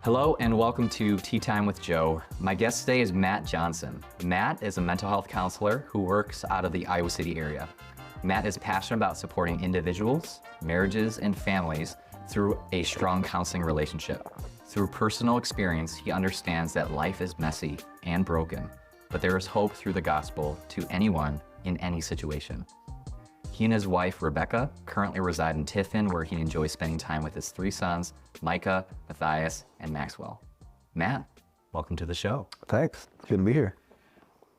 Hello and welcome to Tea Time with Joe. My guest today is Matt Johnson. Matt is a mental health counselor who works out of the Iowa City area. Matt is passionate about supporting individuals, marriages, and families through a strong counseling relationship. Through personal experience, he understands that life is messy and broken, but there is hope through the gospel to anyone in any situation. He and his wife, Rebecca, currently reside in Tiffin, where he enjoys spending time with his three sons, Micah, Matthias, and Maxwell. Matt, welcome to the show. Thanks. Good to be here.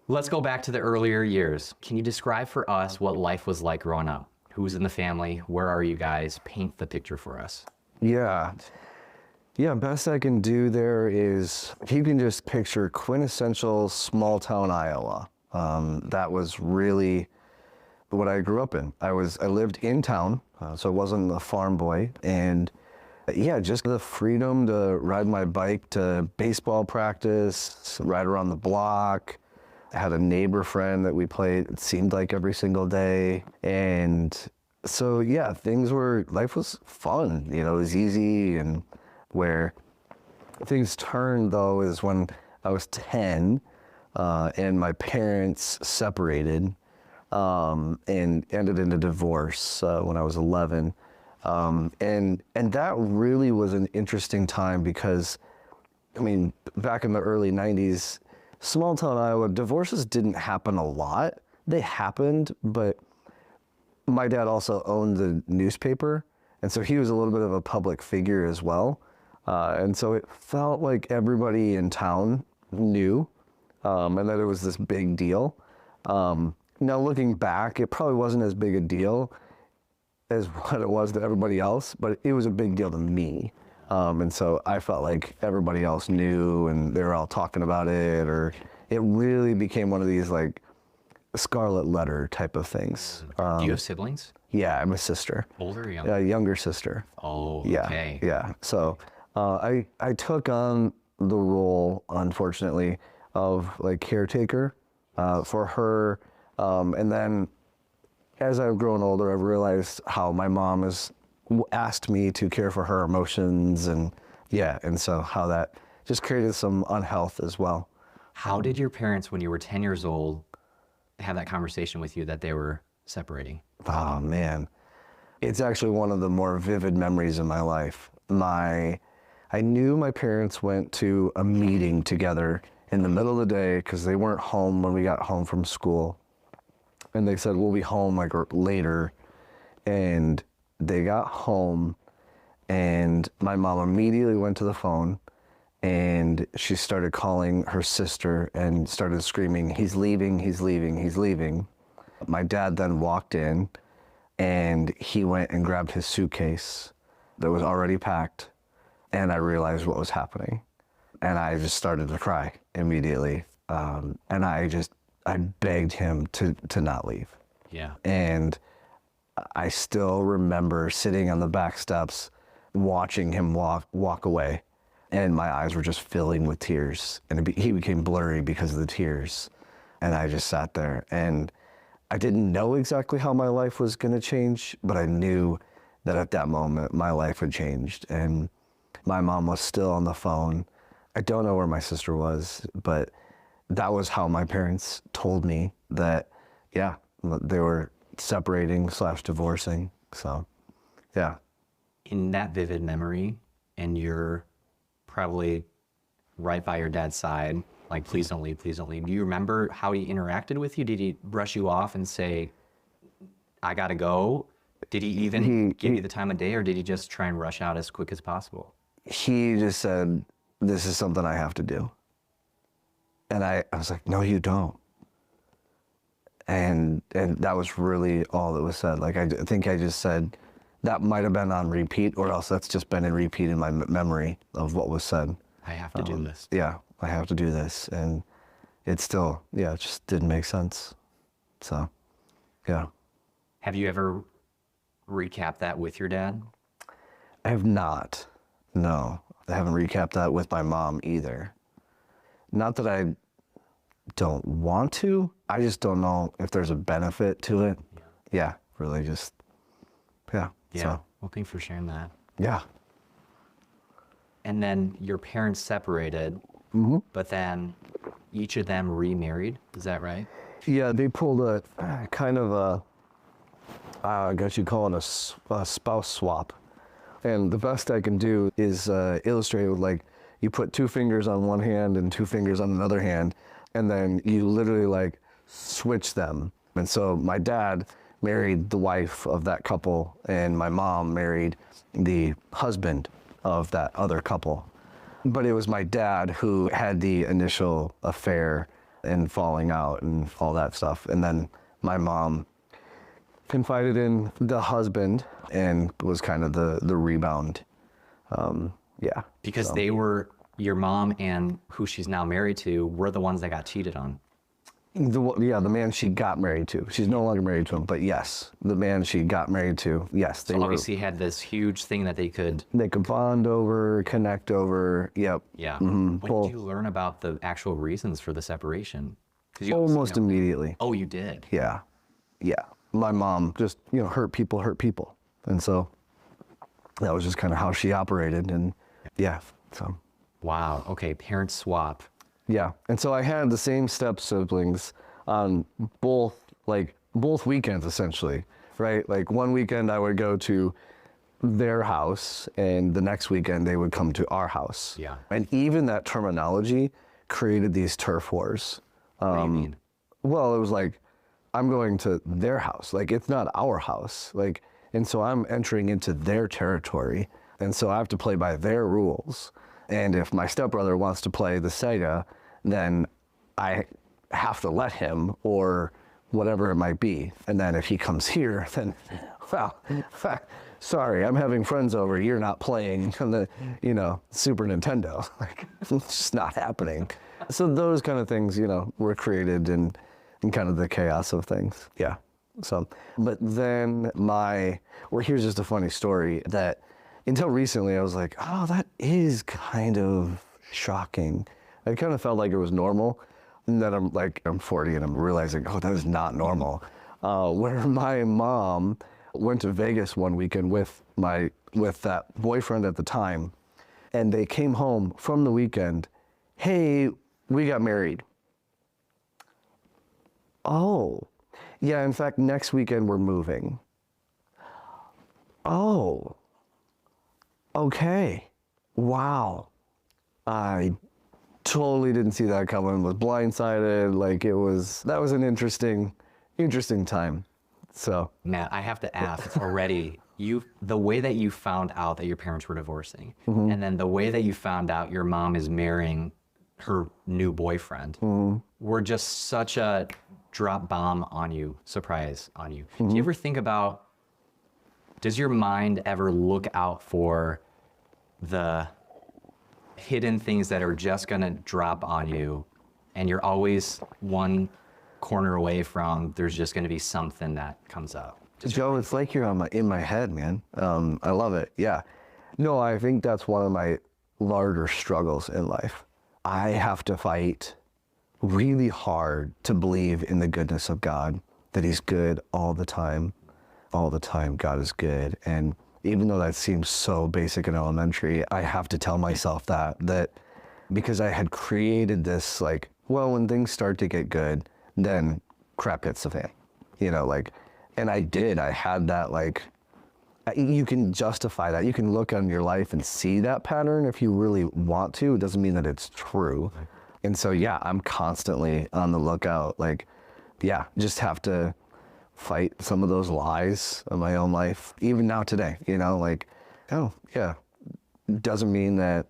Let's go back to the earlier years. Can you describe for us what life was like growing up? Who's in the family? Where are you guys? Paint the picture for us. Yeah, best I can do there is, if you can just picture quintessential small town Iowa. That was really what I grew up in. I lived in town, so I wasn't a farm boy. And yeah, just the freedom to ride my bike to baseball practice, ride around the block. I had a neighbor friend that we played, it seemed like every single day. And so yeah, life was fun, it was easy. And where things turned though is when I was 10 and my parents separated and ended in a divorce when I was 11. And that really was an interesting time because, back in the early 90s, small town Iowa, divorces didn't happen a lot. They happened, but my dad also owned the newspaper, and so he was a little bit of a public figure as well. And so it felt like everybody in town knew, and that it was this big deal. Now looking back, it probably wasn't as big a deal as what it was to everybody else, but it was a big deal to me. And so I felt like everybody else knew and they were all talking about it, or it really became one of these like scarlet letter type of things. Do you have siblings? Yeah, I'm a sister. Older or younger? Younger sister. Oh, Yeah, okay. yeah. So I took on the role, unfortunately, of like caretaker for her. And then as I've grown older, I've realized how my mom has asked me to care for her emotions, and so how that just created some unhealth as well. How did your parents, when you were 10 years old, have that conversation with you that they were separating? Oh man, it's actually one of the more vivid memories in my life. I knew my parents went to a meeting together in the middle of the day because they weren't home when we got home from school. And they said, we'll be home like later. And they got home and my mom immediately went to the phone and she started calling her sister and started screaming, he's leaving, he's leaving, he's leaving. My dad then walked in and he went and grabbed his suitcase that was already packed, and I realized what was happening. And I just started to cry immediately. And I begged him to not leave. Yeah. And I still remember sitting on the back steps, watching him walk away. And my eyes were just filling with tears. And he became blurry because of the tears. And I just sat there. And I didn't know exactly how my life was going to change, but I knew that at that moment, my life had changed. And my mom was still on the phone. I don't know where my sister was, but that was how my parents told me that, yeah, they were separating / divorcing. So, yeah. In that vivid memory, and you're probably right by your dad's side, like, please don't leave, please don't leave. Do you remember how he interacted with you? Did he brush you off and say, I gotta go? Did he even give you the time of day, or did he just try and rush out as quick as possible? He just said, this is something I have to do. And I was like, no, you don't. And that was really all that was said. Like, I think I just said, that might have been on repeat, or else that's just been in repeat in my memory of what was said. I have to do this. Yeah, I have to do this. And it still, it just didn't make sense. So, yeah. Have you ever recapped that with your dad? I have not. No, I haven't recapped that with my mom either. Not that I don't want to, I just don't know if there's a benefit to it. Yeah, really just, yeah. Yeah, So, well, thanks for sharing that. yeah. And then your parents separated, but then each of them remarried. Is that right? Yeah, they pulled a kind of I guess you'd call it a spouse swap. And the best I can do is illustrate it with, like, you put two fingers on one hand and two fingers on another hand, and then you literally like switch them. And so my dad married the wife of that couple, and my mom married the husband of that other couple. But it was my dad who had the initial affair and falling out and all that stuff. And then my mom confided in the husband and was kind of the rebound. Yeah. Because they were, your mom and who she's now married to were the ones that got cheated on. The man she got married to. She's no longer married to him, but yes, the man she got married to, yes. They obviously had this huge thing that they could bond over, connect over, yep. Yeah. When did you learn about the actual reasons for the separation? Almost immediately. Oh, you did? Yeah. Yeah. My mom just, hurt people. And so that was just kind of how she operated. And yeah, so. Wow. Okay. Parents swap. Yeah. And so I had the same step siblings on both weekends, essentially, right? Like one weekend I would go to their house and the next weekend they would come to our house. Yeah. And even that terminology created these turf wars. What do you mean? Well, it was like, I'm going to their house. Like, it's not our house. Like, and so I'm entering into their territory. And so I have to play by their rules. And if my stepbrother wants to play the Sega, then I have to let him, or whatever it might be. And then if he comes here, then, well, sorry, I'm having friends over. You're not playing on the, Super Nintendo. Like, it's just not happening. So those kind of things, were created in kind of the chaos of things. Yeah. So, but then here's just a funny story that until recently I was like, oh, that is kind of shocking. I kind of felt like it was normal. And then I'm 40 and I'm realizing, oh, that is not normal. Where my mom went to Vegas one weekend with that boyfriend at the time, and they came home from the weekend, hey, we got married. Oh, yeah, in fact, next weekend we're moving. Oh, okay. Wow. I totally didn't see that coming, was blindsided. Like, that was an interesting time. So. Matt, I have to ask already, the way that you found out that your parents were divorcing, and then the way that you found out your mom is marrying her new boyfriend, were just such a drop bomb on you, surprise on you. Do you ever think about, does your mind ever look out for the hidden things that are just gonna drop on you, and you're always one corner away from, there's just gonna be something that comes up? Joe, it's like you're in my head, man. I love it. Yeah. No, I think that's one of my larger struggles in life. I have to fight really hard to believe in the goodness of God, that he's good all the time. All the time, God is good. And even though that seems so basic and elementary, I have to tell myself that because I had created this, like, well, when things start to get good, then crap hits the fan, and I did. I had that, like, you can justify that. You can look on your life and see that pattern if you really want to. It doesn't mean that it's true. And so, yeah, I'm constantly on the lookout. Like, yeah, just have to fight some of those lies of my own life. Even now today, like, oh, yeah, doesn't mean that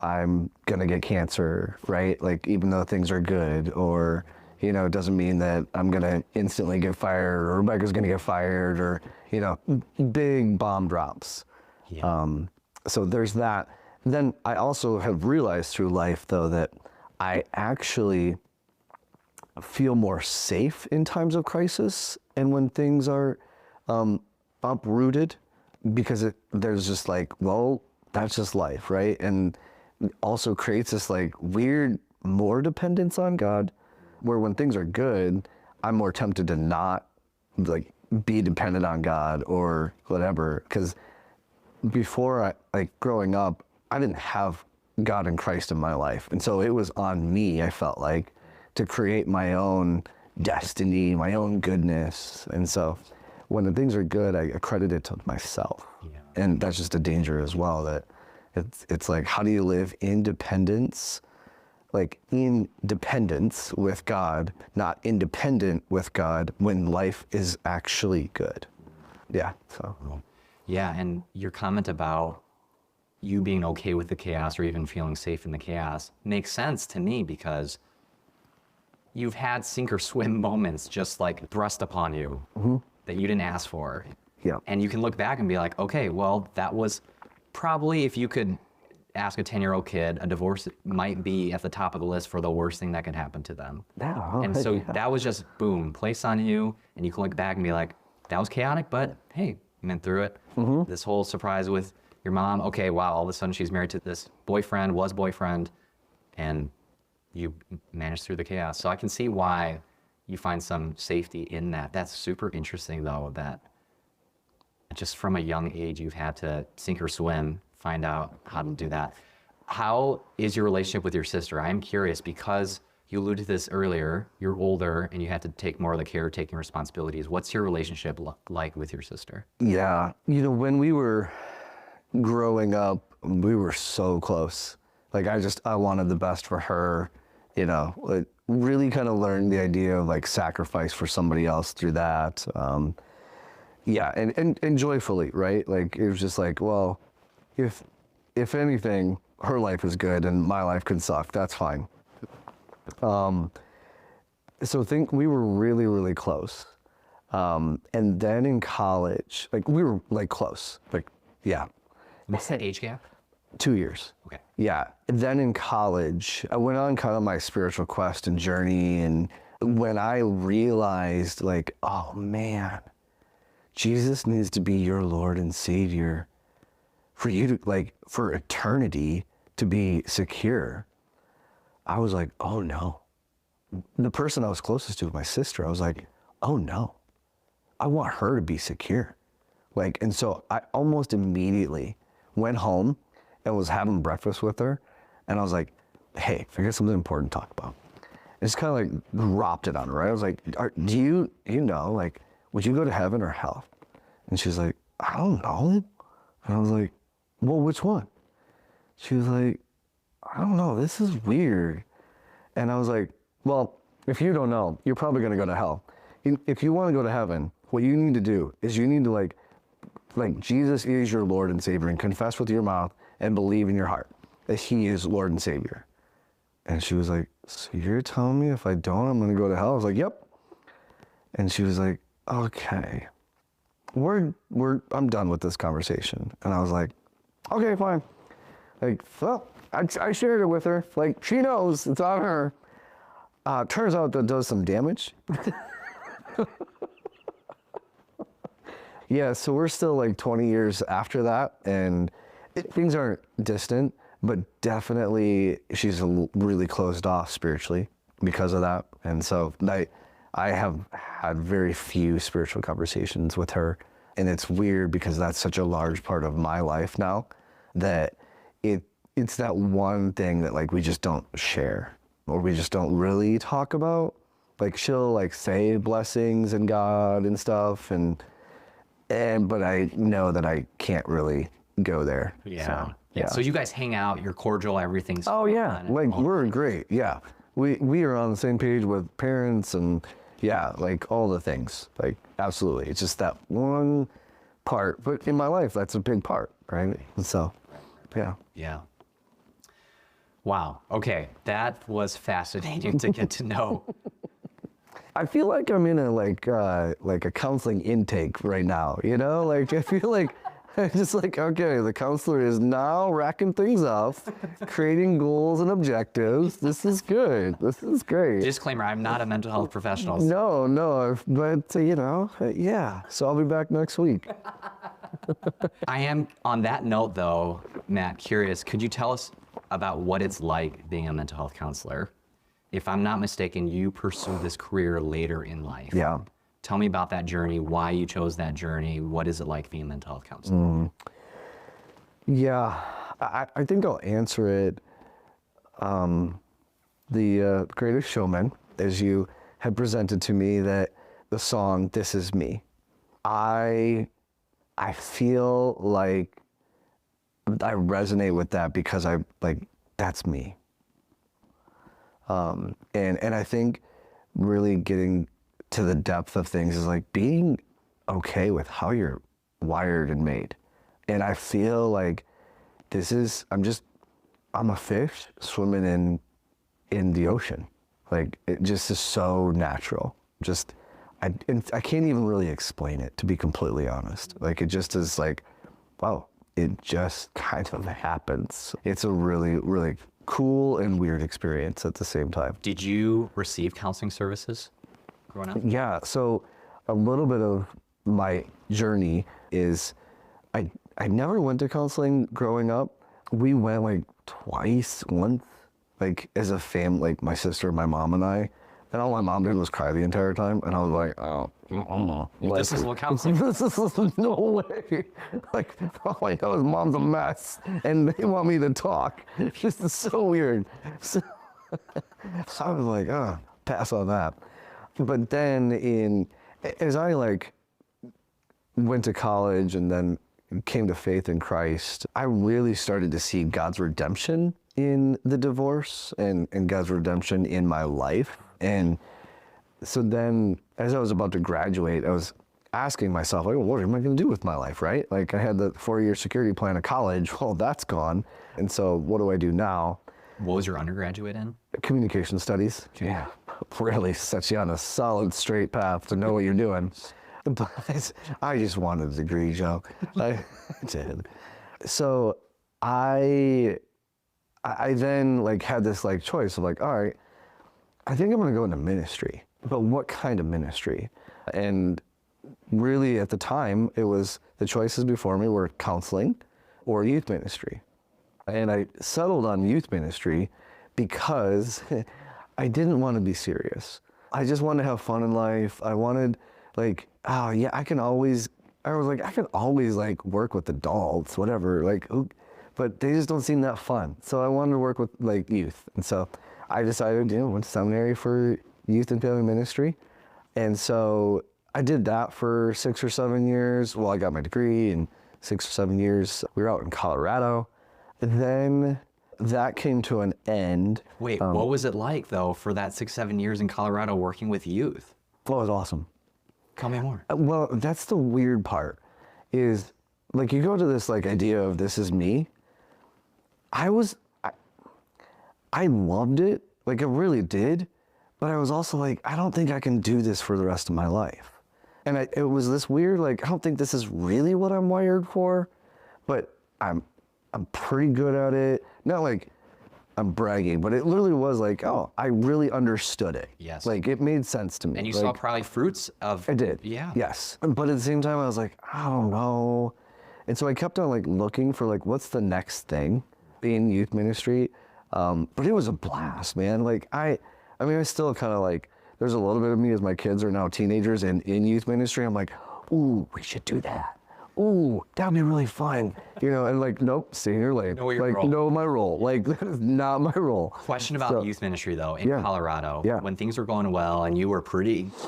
I'm going to get cancer, right? Like, even though things are good, or, it doesn't mean that I'm going to instantly get fired, or Rebecca's going to get fired, or, big bomb drops. Yeah. So there's that. Then I also have realized through life, though, that I actually feel more safe in times of crisis and when things are uprooted, because there's just like, well, that's just life, right? And also creates this like weird more dependence on God, where when things are good, I'm more tempted to not like be dependent on God or whatever. Because before, growing up, I didn't have God and Christ in my life. And so it was on me, I felt like, to create my own destiny, my own goodness. And so when the things are good, I accredit it to myself. Yeah. And that's just a danger as well, that it's like, how do you live independence? Like independence with God, not independent with God when life is actually good. Yeah, so. Yeah, and your comment about you being okay with the chaos or even feeling safe in the chaos makes sense to me, because you've had sink or swim moments just like thrust upon you that you didn't ask for. Yeah. And you can look back and be like, okay, well, that was probably, if you could ask a 10-year-old kid, a divorce might be at the top of the list for the worst thing that could happen to them. Yeah, And so yeah. that was just, boom, placed on you, and you can look back and be like, that was chaotic, but hey, you went through it. This whole surprise with your mom, okay, wow, all of a sudden she's married to this boyfriend, and you managed through the chaos. So I can see why you find some safety in that. That's super interesting, though, that just from a young age you've had to sink or swim, find out how to do that. How is your relationship with your sister? I'm curious, because you alluded to this earlier, you're older and you have to take more of the caretaking responsibilities. What's your relationship like with your sister? Yeah, when we were growing up, we were so close. Like I wanted the best for her, like, really kind of learned the idea of like sacrifice for somebody else through that. Yeah, and joyfully, right? Like it was just like, well, if anything, her life is good and my life can suck, that's fine. So we were really, really close. And then in college, like we were like close, like, yeah. What's that age gap? 2 years. Okay. Yeah. And then in college, I went on kind of my spiritual quest and journey. And when I realized like, oh man, Jesus needs to be your Lord and Savior for you to, like, for eternity to be secure, I was like, oh no. The person I was closest to, my sister, I was like, oh no, I want her to be secure. Like, and so I almost immediately went home and was having breakfast with her. And I was like, hey, I got something important to talk about. And just kind of like dropped it on her, right? I was like, do you know, like, would you go to heaven or hell? And she's like, I don't know. And I was like, well, which one? She was like, I don't know, this is weird. And I was like, well, if you don't know, you're probably gonna go to hell. If you wanna go to heaven, what you need to do is you need to like Jesus is your Lord and Savior, and confess with your mouth and believe in your heart that He is Lord and Savior. And she was like, so you're telling me if I don't, I'm gonna go to hell? I was like, yep. And she was like, okay, I'm done with this conversation. And I was like, okay, fine. Like, well, I shared it with her. Like, she knows it's on her. Turns out that does some damage. Yeah, so we're still like 20 years after that, and things aren't distant, but definitely she's really closed off spiritually because of that. And so I have had very few spiritual conversations with her, and it's weird because that's such a large part of my life now that it's that one thing that like we just don't share, or we just don't really talk about. Like she'll like say blessings and God and stuff, but I know that I can't really go there. Yeah. So, Yeah. So you guys hang out, you're cordial, everything's oh yeah, fun. like we're great. Yeah, we are on the same page with parents and yeah, like all the things. Like absolutely, it's just that one part. But in my life, that's a big part, right? And so, yeah. Yeah. Wow. Okay. That was fascinating to get to know. I feel like I'm in a like a counseling intake right now, you know? Like I feel like I'm just like, okay, the counselor is now racking things up, creating goals and objectives. This is good. This is great. Disclaimer, I'm not a mental health professional. No, but yeah. So I'll be back next week. I am, on that note though, Matt, curious, could you tell us about what it's like being a mental health counselor? If I'm not mistaken, you pursued this career later in life. Yeah. Tell me about that journey, why you chose that journey. What is it like being a mental health counselor? Yeah, I think I'll answer it. The Greatest Showman, as you had presented to me, that the song "This Is Me," I feel like I resonate with that because that's me. And I think really getting to the depth of things is like being okay with how you're wired and made. And I feel like I'm a fish swimming in the ocean. Like it just is so natural. I can't even really explain it, to be completely honest. Like it just is like, wow, it just kind of happens. It's a really, really cool and weird experience at the same time. Did you receive counseling services growing up? Yeah, so a little bit of my journey is I never went to counseling growing up. We went like once, like as a family, like my sister, my mom, and I. And all my mom did was cry the entire time. And I was like, oh, This is what counseling this is no way. Like, all I know is mom's a mess. And they want me to talk. This is so weird. So I was like, oh, pass on that. But then as I went to college and then came to faith in Christ, I really started to see God's redemption in the divorce and God's redemption in my life. And so then as I was about to graduate, I was asking myself, like, what am I going to do with my life, right? Like I had the 4-year security plan of college. Well, that's gone. And so what do I do now? What was your undergraduate in? Communication studies. Yeah, really sets you on a solid straight path to know what you're doing. But I just wanted a degree, Joe. I did. So I then had this choice of all right, I think I'm going to go into ministry, but what kind of ministry? And really at the time, it was the choices before me were counseling or youth ministry. And I settled on youth ministry because I didn't want to be serious. I just wanted to have fun in life. I wanted oh yeah, I can always work with adults, whatever, but they just don't seem that fun. So I wanted to work with youth. And so I decided, went to seminary for youth and family ministry. And so I did that for 6 or 7 years. Well, I got my degree in 6 or 7 years. We were out in Colorado. And then that came to an end. Wait, what was it like though for that 6, 7 years in Colorado working with youth? Well, it was awesome. Tell me more. Well, that's the weird part is you go to this idea of this is me. I loved it. I really did. But I was also I don't think I can do this for the rest of my life. And it was this weird, I don't think this is really what I'm wired for, but I'm pretty good at it. Not I'm bragging, but it literally was oh, I really understood it. Yes. It made sense to me. And you saw probably fruits of... I did. Yeah. Yes. But at the same time, I was I don't know. And so I kept on looking for what's the next thing in youth ministry. But it was a blast, man. I mean, I still kind of there's a little bit of me as my kids are now teenagers and in youth ministry. I'm ooh, we should do that. Ooh, that'd be really fun. And nope, stay in your lane. Know your role. Know my role. That is not my role. Question about youth ministry though, in Colorado. Yeah. When things were going well and you were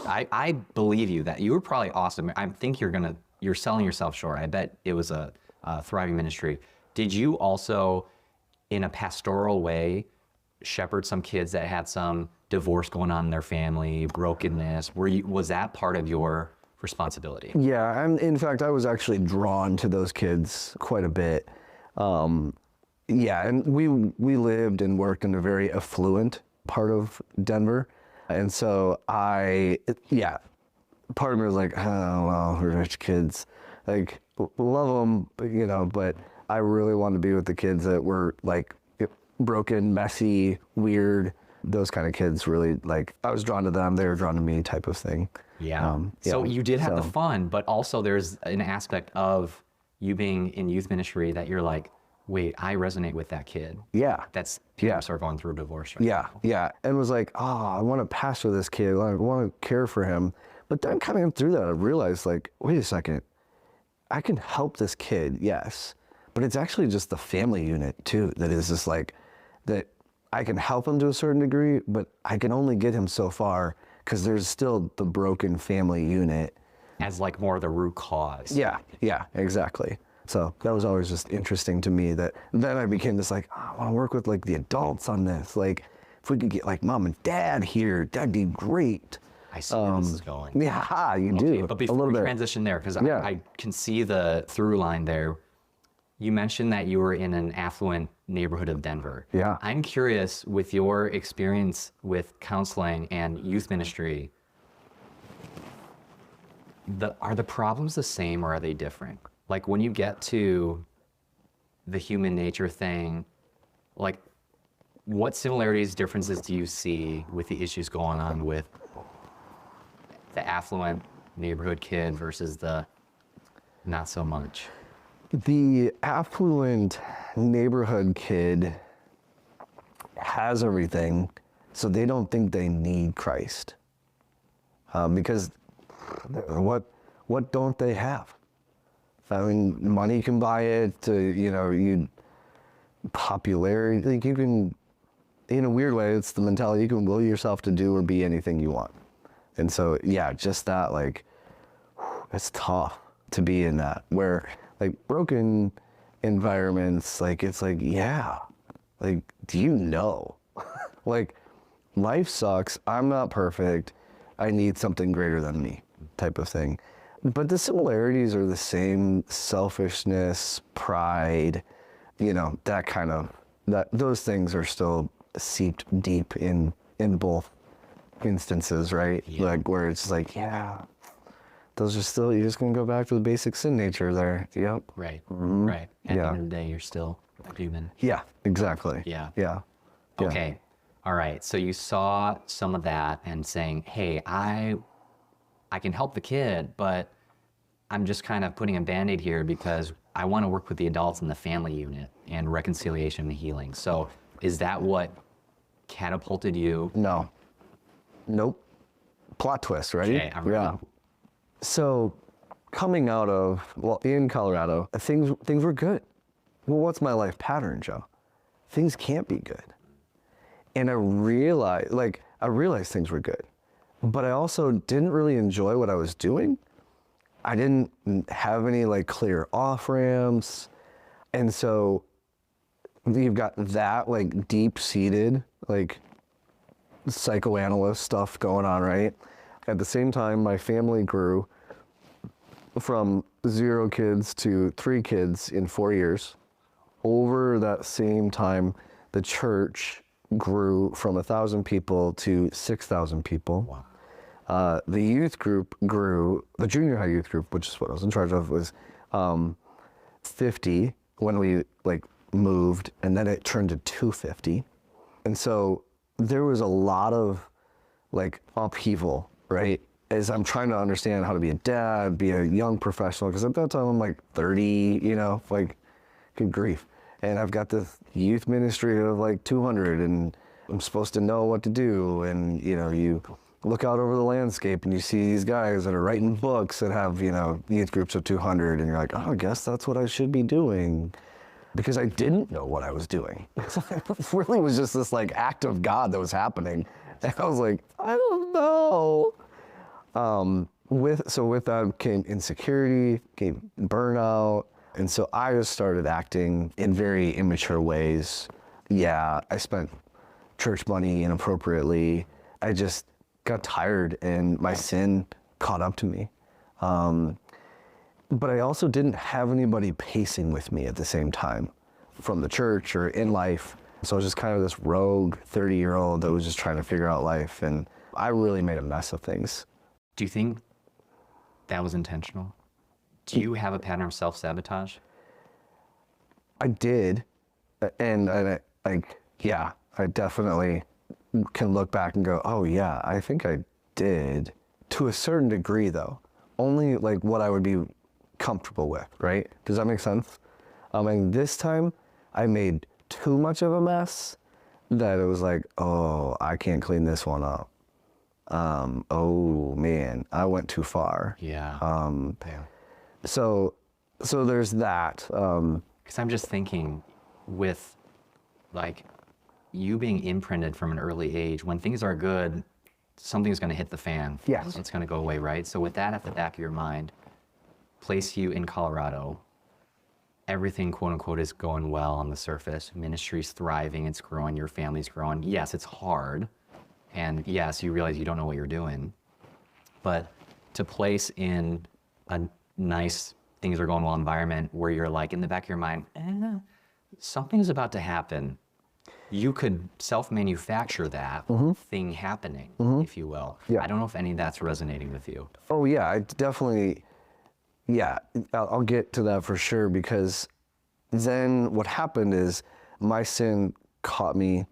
I believe you that you were probably awesome. I think you're selling yourself short. I bet it was a thriving ministry. Did you also, in a pastoral way, shepherd some kids that had some divorce going on in their family, brokenness? Was that part of your responsibility? Yeah, and in fact, I was actually drawn to those kids quite a bit. Yeah, and we lived and worked in a very affluent part of Denver, and so part of me was oh well, rich kids, love them, but I really wanted to be with the kids that were broken, messy, weird. Those kind of kids really I was drawn to them, they were drawn to me type of thing. Yeah. So you did have the fun, but also there's an aspect of you being in youth ministry that you're wait, I resonate with that kid. Yeah. Parents are going through a divorce right now. Yeah. And was oh, I want to pastor this kid. I want to care for him. But then coming through that, I realized wait a second, I can help this kid, yes. but it's actually just the family unit too that is just like, that I can help him to a certain degree, but I can only get him so far because there's still the broken family unit. As like more of the root cause. Yeah, exactly. So that was always just interesting to me, that then I became this like, oh, I want to work with like the adults on this. Like if we could get like mom and dad here, that'd be great. I see where this is going. Yeah, you do. But before we transition there, because I can see the through line there, you mentioned that you were in an affluent neighborhood of Denver. Yeah. I'm curious, with your experience with counseling and youth ministry, are the problems the same or are they different? Like when you get to the human nature thing, like what similarities, differences do you see with the issues going on with the affluent neighborhood kid versus the not so much? The affluent neighborhood kid has everything, so they don't think they need Christ. Because what don't they have? I mean, money can buy it, popularity, like you can, in a weird way, it's the mentality, you can will yourself to do or be anything you want. And so, yeah, just that, like, it's tough to be in that, where, like, broken environments, like, it's like, yeah, like, do you know? Like, life sucks, I'm not perfect, I need something greater than me, type of thing. But the similarities are the same: selfishness, pride, that kind of, those things are still seeped deep in both instances, right? Yeah. Like where it's like, yeah, those are still, you're just gonna go back to the basic sin nature there. Yep. Right. Mm-hmm. Right. At the end of the day, you're still human. Yeah, exactly. Yeah. Yeah. Okay. All right. So you saw some of that and saying, hey, I can help the kid, but I'm just kind of putting a Band-Aid here because I want to work with the adults in the family unit and reconciliation and healing. So is that what catapulted you? No. Nope. Plot twist, right? Okay, I'm ready. Yeah. So coming out of, in Colorado, things were good. Well, what's my life pattern, Joe? Things can't be good. And I realized things were good. But I also didn't really enjoy what I was doing. I didn't have any like clear off ramps. And so you've got that like deep seated like psychoanalyst stuff going on, right? At the same time, my family grew from 0 kids to 3 kids in 4 years. Over that same time, the church grew from 1,000 people to 6,000 people. Wow. The youth group grew, the junior high youth group, which is what I was in charge of, was 50 when we like moved, and then it turned to 250. And so there was a lot of like upheaval, right? As I'm trying to understand how to be a dad, be a young professional, because at that time I'm like 30, like good grief. And I've got this youth ministry of like 200, and I'm supposed to know what to do. And, you look out over the landscape and you see these guys that are writing books that have, youth groups of 200, and you're like, oh, I guess that's what I should be doing. Because I didn't know what I was doing. It really was just this like act of God that was happening. And I was like, I don't know. With that came insecurity, came burnout. And so I just started acting in very immature ways. Yeah, I spent church money inappropriately. I just got tired and my sin caught up to me. But I also didn't have anybody pacing with me at the same time from the church or in life. So I was just kind of this rogue 30-year-old that was just trying to figure out life. And I really made a mess of things. Do you think that was intentional? Do you have a pattern of self-sabotage? I did. And I definitely can look back and go, oh yeah, I think I did. To a certain degree though. Only like what I would be comfortable with, right? Does that make sense? And this time I made too much of a mess that it was like, oh, I can't clean this one up. Oh man, I went too far. Yeah. So there's that. Because I'm just thinking with like you being imprinted from an early age, when things are good, something's going to hit the fan. Yes. It's going to go away, right? So with that at the back of your mind, place you in Colorado, everything quote unquote is going well on the surface. Ministry's thriving, it's growing, your family's growing. Yes, it's hard. And yes, you realize you don't know what you're doing. But to place in a nice, things are going well environment where you're like in the back of your mind, something's about to happen. You could self-manufacture that thing happening, if you will. Yeah. I don't know if any of that's resonating with you. Oh yeah, I definitely, yeah, I'll get to that for sure, because then what happened is my sin caught me,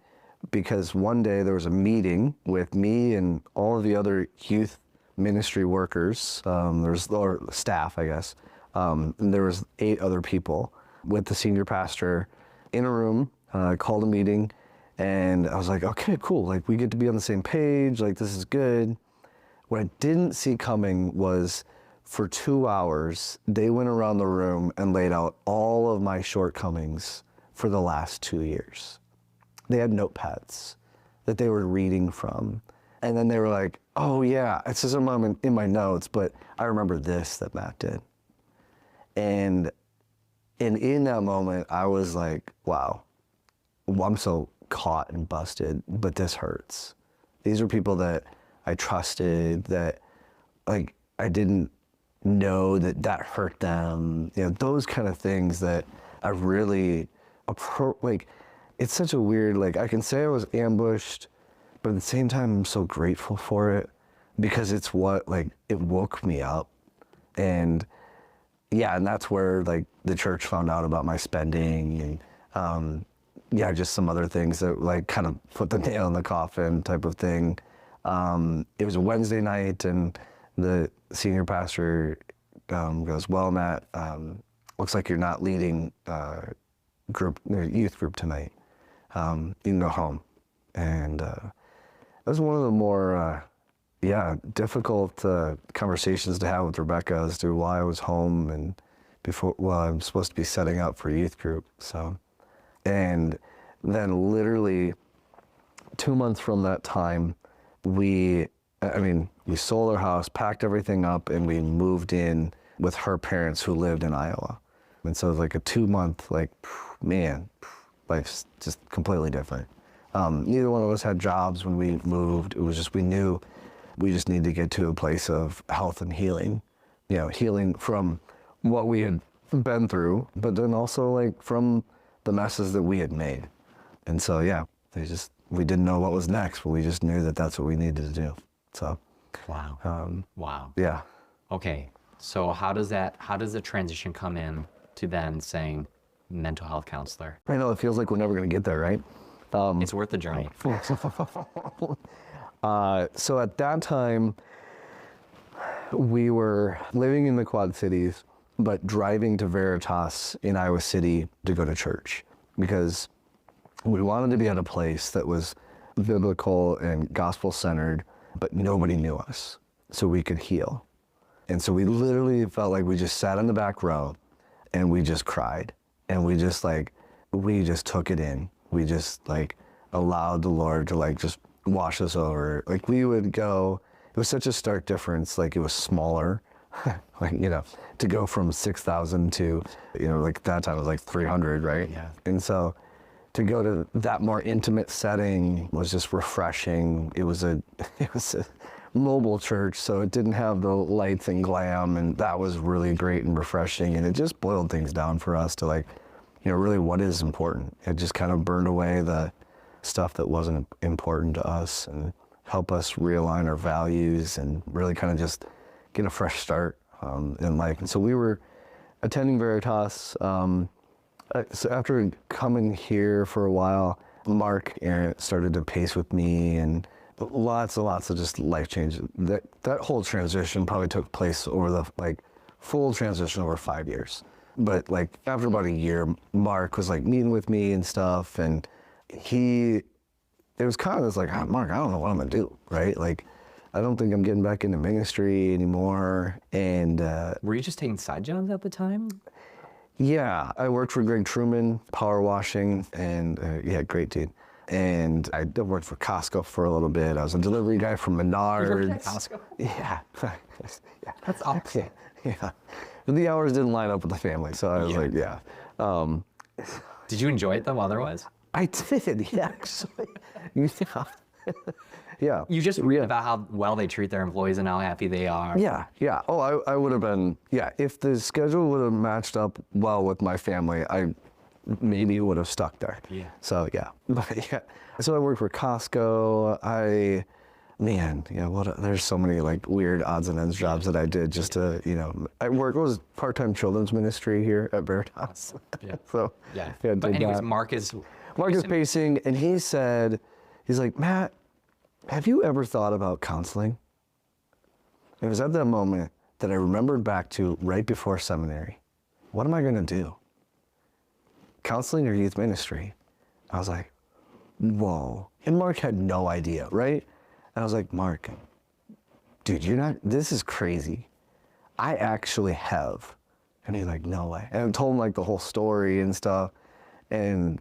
because one day there was a meeting with me and all of the other youth ministry workers, or staff, I guess, and there was 8 other people with the senior pastor in a room. Called a meeting, and I was like, okay, cool, like we get to be on the same page, like this is good. What I didn't see coming was for 2 hours, they went around the room and laid out all of my shortcomings for the last 2 years. They had notepads that they were reading from. And then they were like, oh yeah, it says in my notes, but I remember this that Matt did. And in that moment, I was like, wow, I'm so caught and busted, but this hurts. These are people that I trusted, that like I didn't know that hurt them. You know, those kind of things that I really, like, it's such a weird, like I can say I was ambushed, but at the same time, I'm so grateful for it, because it's what, like, it woke me up. And yeah, and that's where like the church found out about my spending, and yeah, just some other things that like kind of put the nail in the coffin type of thing. It was a Wednesday night, and the senior pastor goes, well, Matt, looks like you're not leading youth group tonight. You can go home. And it was one of the more, difficult conversations to have with Rebecca as to why I was home and I'm supposed to be setting up for youth group. So, and then literally 2 months from that time, we sold our house, packed everything up, and we moved in with her parents who lived in Iowa. And so it was like a 2-month, like, man, life's just completely different. Neither one of us had jobs when we moved. It was just, we knew we just needed to get to a place of health and healing, healing from what we had been through, but then also like from the messes that we had made. And so, yeah, we didn't know what was next, but we just knew that that's what we needed to do. So, wow. Wow. Yeah. Okay. So how does the transition come in to then saying mental health counselor? I know it feels like we're never going to get there, right? It's worth the journey. So at that time, we were living in the Quad Cities, but driving to Veritas in Iowa City to go to church, because we wanted to be at a place that was biblical and gospel-centered, but nobody knew us, so we could heal. And so we literally felt like we just sat in the back row and we just cried. And we just took it in. We just like allowed the Lord to like just wash us over. Like we would go, it was such a stark difference. Like it was smaller, like, to go from 6,000 to, like that time it was like 300, right? Yeah. And so to go to that more intimate setting was just refreshing. It was a mobile church, so it didn't have the lights and glam, and that was really great and refreshing. And it just boiled things down for us to like, really what is important. It just kind of burned away the stuff that wasn't important to us and help us realign our values and really kind of just get a fresh start in life. And so we were attending Veritas. So after coming here for a while, Mark started to pace with me, and lots and lots of just life changes. That whole transition probably took place over the full transition over 5 years. But like after about a year, Mark was like meeting with me and stuff, and it was kind of this like, Mark, I don't know what I'm gonna do, right? Like, I don't think I'm getting back into ministry anymore. And were you just taking side jobs at the time? Yeah, I worked for Greg Truman, power washing, and yeah, great dude. And I worked for Costco for a little bit. I was a delivery guy for Menards. You worked at Costco? Yeah. Yeah. That's awesome. Yeah. But the hours didn't line up with the family, so I was like, yeah. Did you enjoy it though otherwise? I did, yeah, actually. Yeah. Yeah. You just read about how well they treat their employees and how happy they are. Yeah, yeah. Oh, I would have been, yeah, if the schedule would have matched up well with my family, I maybe would have stuck there. Yeah. So, yeah. But, yeah. So I worked for Costco. There's so many like weird odds and ends jobs that I did just to, it was part-time children's ministry here at Veritas. Yeah. So, Yeah. did But anyways, that. Mark is pacing, and he's like, Matt, have you ever thought about counseling? It was at that moment that I remembered back to right before seminary. What am I going to do? Counseling or youth ministry? I was like, whoa. And Mark had no idea, right? And I was like, Mark, dude, this is crazy. I actually have. And he's like, no way. And I told him like the whole story and stuff. And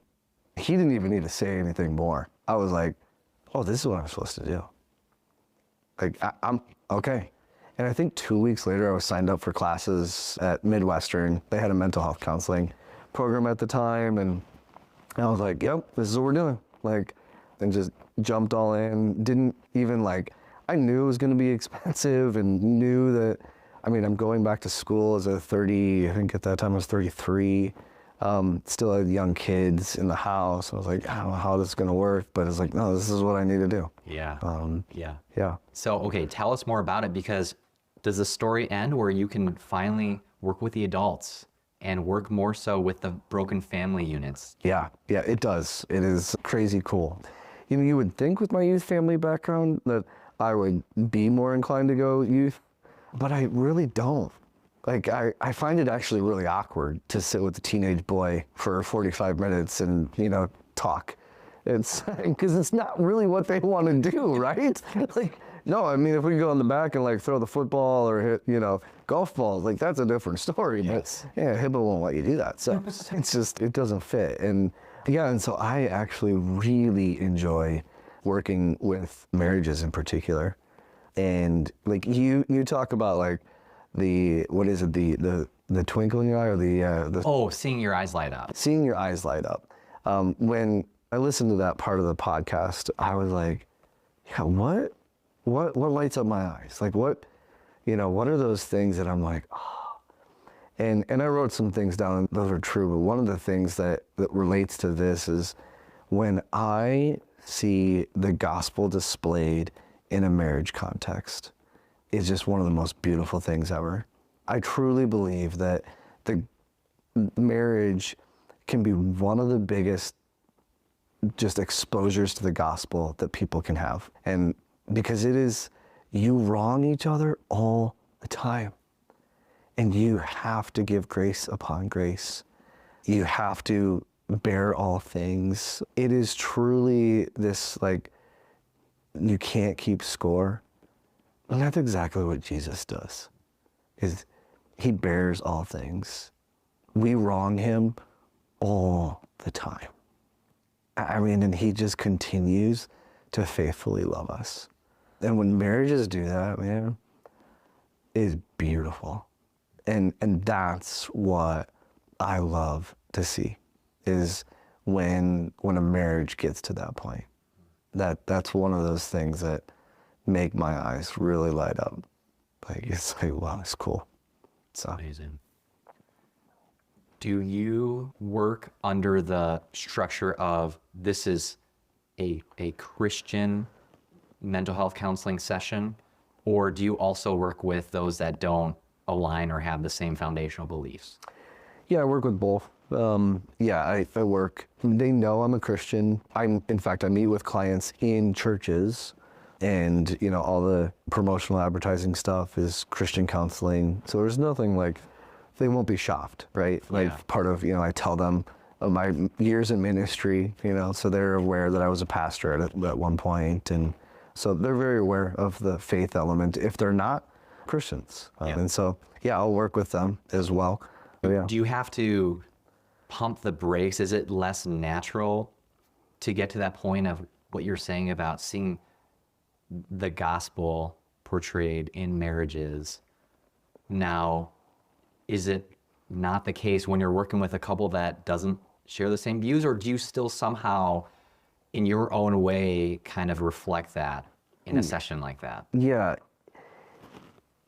he didn't even need to say anything more. I was like, oh, this is what I'm supposed to do. Like, I'm okay. And I think 2 weeks later, I was signed up for classes at Midwestern. They had a mental health counseling program at the time. And I was like, yep, this is what we're doing. Like, and just jumped all in. Didn't even I knew it was going to be expensive and knew that, I'm going back to school as a 30, I think at that time I was 33. Still had young kids in the house. I was like, I don't know how this is going to work, but it's like, no, this is what I need to do. Yeah. Yeah. Yeah. So, okay, tell us more about it, because does the story end where you can finally work with the adults and work more so with the broken family units? Yeah, it does. It is crazy cool. You would think with my youth family background that I would be more inclined to go youth, but I really don't. Like, I find it actually really awkward to sit with a teenage boy for 45 minutes and, talk. It's because it's not really what they want to do, right? Like, no, if we go in the back and throw the football or hit, golf balls, that's a different story. Yes. But yeah, HIPAA won't let you do that. So it's just, it doesn't fit. And yeah, and so I actually really enjoy working with marriages in particular. And you talk about what is it, the twinkle in your eye or the Seeing your eyes light up. seeing your eyes light up. When I listened to that part of the podcast, I was like, yeah, what lights up my eyes? What are those things that I'm like, oh. And I wrote some things down, and those are true, but one of the things that relates to this is when I see the gospel displayed in a marriage context, is just one of the most beautiful things ever. I truly believe that the marriage can be one of the biggest just exposures to the gospel that people can have. And because you wrong each other all the time. And you have to give grace upon grace. You have to bear all things. It is truly this, you can't keep score. And that's exactly what Jesus does, is he bears all things. We wrong him all the time. And he just continues to faithfully love us. And when marriages do that, man, it's beautiful. And that's what I love to see, is when a marriage gets to that point. That's one of those things that make my eyes really light up. It's wow, it's cool. So Amazing. Do you work under the structure of this is a Christian mental health counseling session, or do you also work with those that don't align or have the same foundational beliefs? yeah, I work with both. I work, they know I'm a Christian. In fact, I meet with clients in churches, and all the promotional advertising stuff is Christian counseling. So there's nothing they won't be shocked, right? Part of, I tell them of my years in ministry, so they're aware that I was a pastor at one point. And so they're very aware of the faith element if they're not Christians. And so, I'll work with them as well. yeah. Do you have to pump the brakes? Is it less natural to get to that point of what you're saying about seeing the gospel portrayed in marriages? Now, is it not the case when you're working with a couple that doesn't share the same views, or do you still somehow, in your own way, kind of reflect that in a session like that? Yeah,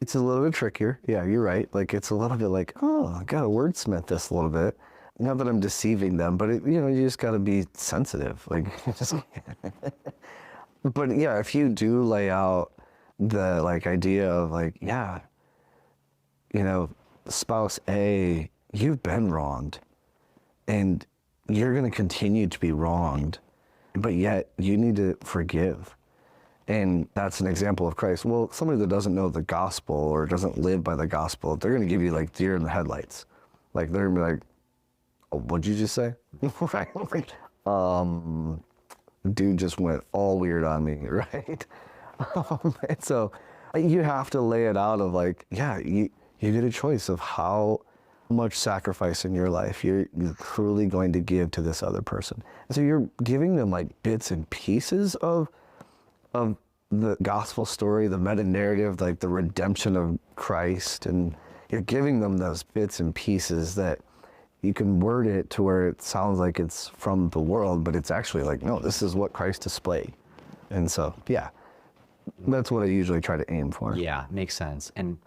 it's a little bit trickier. Yeah, you're right. Like, it's a little bit like, oh, I got to wordsmith this a little bit. Not that I'm deceiving them, but you just got to be sensitive. Like, just, but yeah, if you do lay out the idea of yeah, spouse A, you've been wronged, and you're going to continue to be wronged, but yet you need to forgive. And that's an example of Christ. Well, somebody that doesn't know the gospel or doesn't live by the gospel, they're going to give you deer in the headlights. Like, they're going to be like, oh, what'd you just say? Dude just went all weird on me, right? And so you have to lay it out of yeah, you get a choice of how much sacrifice in your life you're truly going to give to this other person. And so you're giving them bits and pieces of the gospel story, the meta narrative, the redemption of Christ, and you're giving them those bits and pieces that you can word it to where it sounds like it's from the world, but it's actually no, this is what Christ displayed. And so, yeah, that's what I usually try to aim for. Yeah, makes sense. And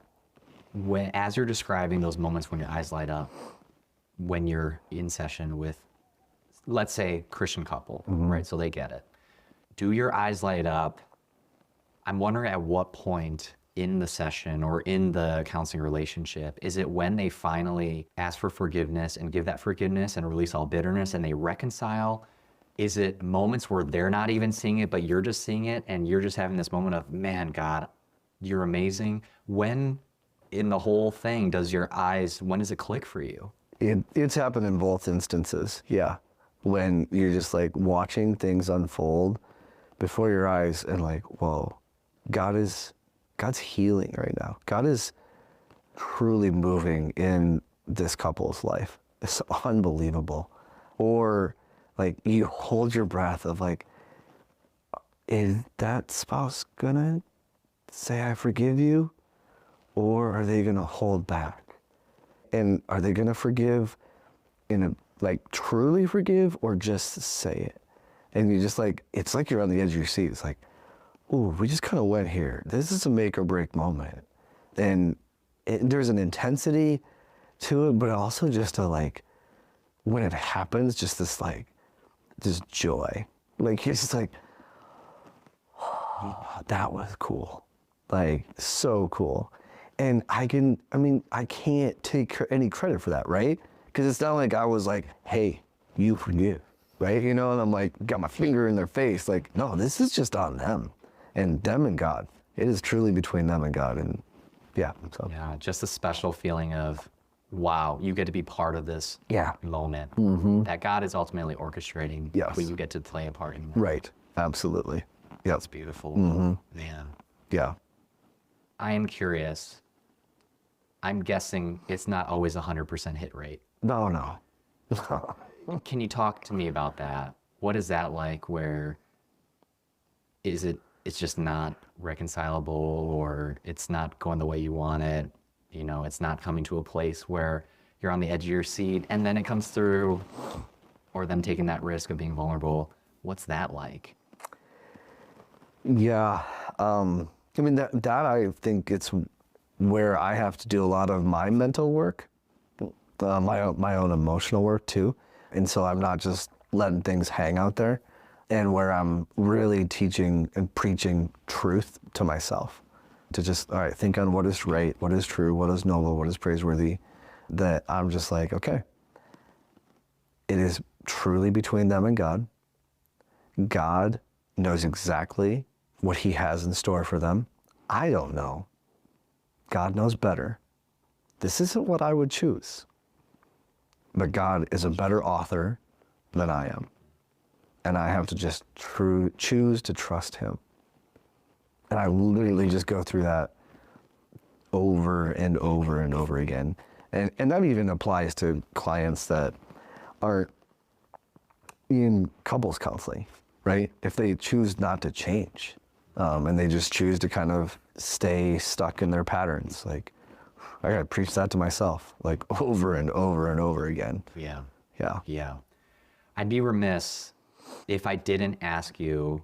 as you're describing those moments when your eyes light up, when you're in session with, let's say, Christian couple, right? So they get it. Do your eyes light up? I'm wondering at what point in the session or in the counseling relationship, is it when they finally ask for forgiveness and give that forgiveness and release all bitterness and they reconcile? Is it moments where they're not even seeing it, but you're just seeing it and you're just having this moment of, man, God, you're amazing? When in the whole thing when does it click for you? It's happened in both instances, yeah. When you're just watching things unfold before your eyes and whoa, God's healing right now. God is truly moving in this couple's life. It's unbelievable. Or you hold your breath of is that spouse gonna say I forgive you? Or are they gonna hold back? And are they gonna forgive in a truly forgive, or just say it? And you just it's you're on the edge of your seat. It's ooh, we just kind of went here. This is a make or break moment. And there's an intensity to it, but also just when it happens, just this this joy. It's just oh, that was cool. So cool. And I can't take any credit for that, right? Because it's not I was hey, you forgive, right? And I'm got my finger in their face. No, this is just on them. And them and God. It is truly between them and God. And yeah. So. Yeah, just a special feeling of, wow, you get to be part of this moment. That God is ultimately orchestrating, yes, but you get to play a part in that. Right, absolutely. Yeah. That's beautiful, man. Yeah. I am curious. I'm guessing it's not always 100% hit rate. No. Can you talk to me about that? What is that like? Where it's just not reconcilable, or it's not going the way you want it? It's not coming to a place where you're on the edge of your seat and then it comes through, or them taking that risk of being vulnerable. What's that like? Yeah. That I think it's where I have to do a lot of my mental work, my own emotional work too. And so I'm not just letting things hang out there, and where I'm really teaching and preaching truth to myself, to just, all right, think on what is right, what is true, what is noble, what is praiseworthy, that I'm just okay, it is truly between them and God. God knows exactly what he has in store for them. I don't know. God knows better. This isn't what I would choose. But God is a better author than I am. And I have to just choose to trust him. And I literally just go through that over and over and over again. And that even applies to clients that aren't in couples counseling, right? If they choose not to change, and they just choose to kind of stay stuck in their patterns, like, I gotta preach that to myself, like over and over and over again. Yeah. Yeah. Yeah. I'd be remiss if I didn't ask you,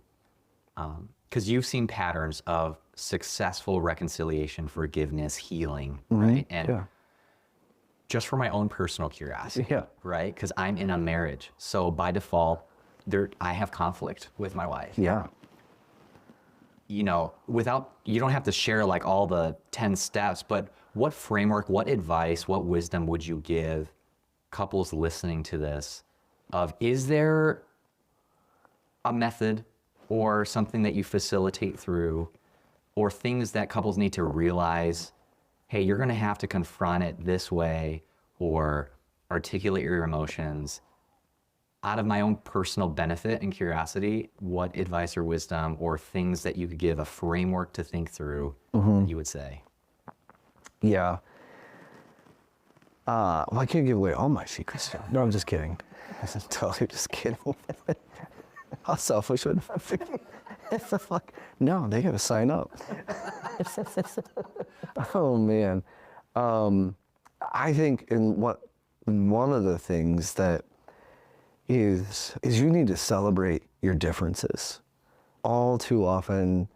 because you've seen patterns of successful reconciliation, forgiveness, healing, right? And Yeah. just for my own personal curiosity, Yeah. right? Because I'm in a marriage. So by default, I have conflict with my wife. Yeah. You know, you don't have to share like all the 10 steps, but what framework, what advice, what wisdom would you give couples listening to this is there a method or something that you facilitate through, or things that couples need to realize, hey, you're going to have to confront it this way or articulate your emotions? Out of my own personal benefit and curiosity, what advice or wisdom or things that you could give, a framework to think through, you would say? Yeah. Well, I can't give away all my secrets. No, I'm just kidding. I'm totally just kidding. How selfish would the fuck? No, they gotta sign up. Oh man. I think one of the things that is you need to celebrate your differences. All too often,